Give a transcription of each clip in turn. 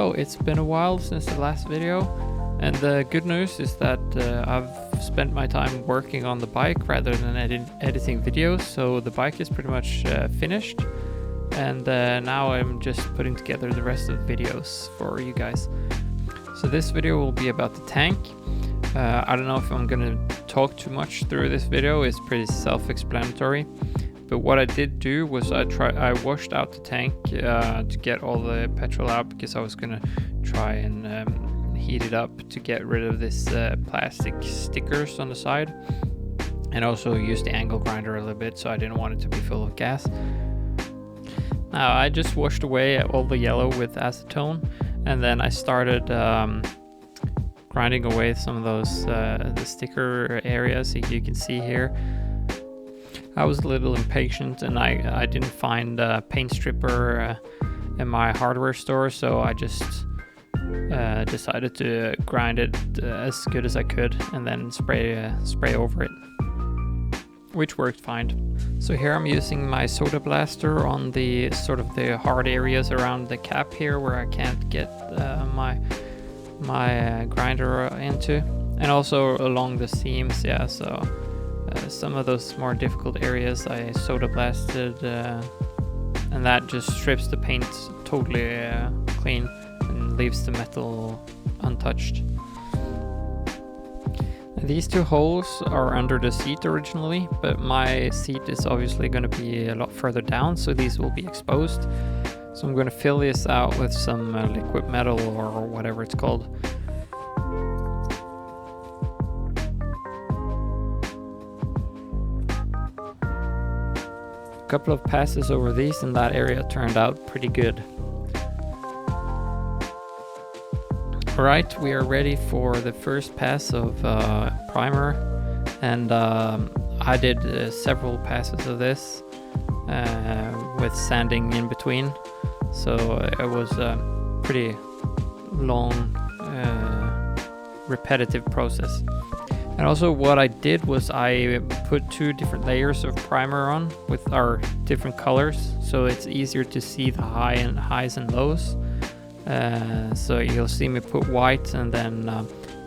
So it's been a while since the last video, and the good news is that I've spent my time working on the bike rather than editing videos, so the bike is pretty much finished, and now I'm just putting together the rest of the videos for you guys. So this video will be about the tank. I don't know if I'm gonna talk too much through this video. It's pretty self-explanatory. But what I did do was I washed out the tank to get all the petrol out, because I was gonna try and heat it up to get rid of this plastic stickers on the side, and also use the angle grinder a little bit, so I didn't want it to be full of gas. Now I just washed away all the yellow with acetone, and then I started grinding away some of those the sticker areas that you can see here. I was a little impatient, and I didn't find a paint stripper in my hardware store, so I just decided to grind it as good as I could and then spray over it, which worked fine. So here I'm using my soda blaster on the sort of the hard areas around the cap here where I can't get my grinder into, and also along the seams. Yeah, so some of those more difficult areas I soda blasted, and that just strips the paint totally clean and leaves the metal untouched. These two holes are under the seat originally, but my seat is obviously going to be a lot further down, so these will be exposed. So I'm going to fill this out with some liquid metal or whatever it's called. A couple of passes over these and that area turned out pretty good. Alright, we are ready for the first pass of primer, and I did several passes of this with sanding in between, so it was a pretty long repetitive process. And also what I did was I put 2 different layers of primer on with our different colors, so it's easier to see the highs and lows. So you'll see me put white and then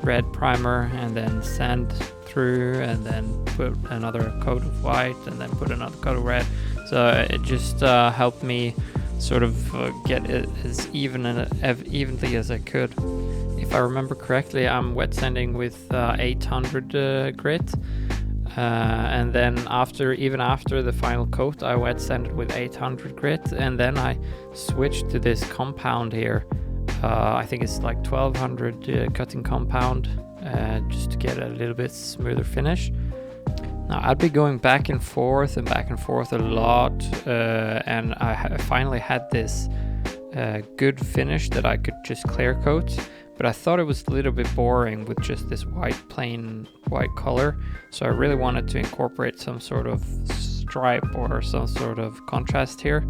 red primer, and then sand through, and then put another coat of white, and then put another coat of red. So it just helped me sort of get it as evenly as I could. If I remember correctly, I'm wet sanding with 800 grit, and then even after the final coat, I wet sanded with 800 grit, and then I switched to this compound here. I think it's like 1200 cutting compound, just to get a little bit smoother finish. Now I'd be going back and forth a lot, and I finally had this good finish that I could just clear coat. But I thought it was a little bit boring with just this plain white color, so I really wanted to incorporate some sort of stripe or some sort of contrast here.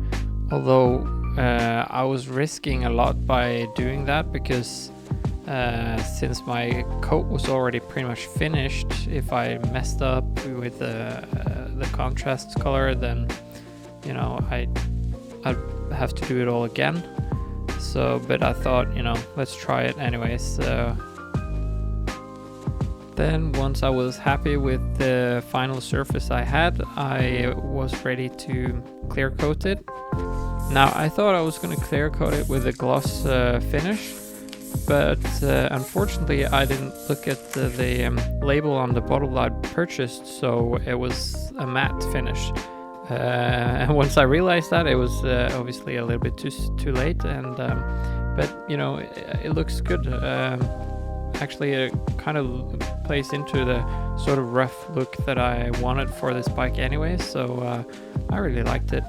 Although I was risking a lot by doing that, because since my coat was already pretty much finished, if I messed up with the contrast color, then I'd have to do it all again. So, but I thought, let's try it anyways. So then once I was happy with the final surface I had, I was ready to clear coat it. Now I thought I was going to clear coat it with a gloss finish, but unfortunately I didn't look at the label on the bottle I purchased, so it was a matte finish. And once I realized that, it was obviously a little bit too late, and but it looks good. Actually, it kind of plays into the sort of rough look that I wanted for this bike anyway, so I really liked it.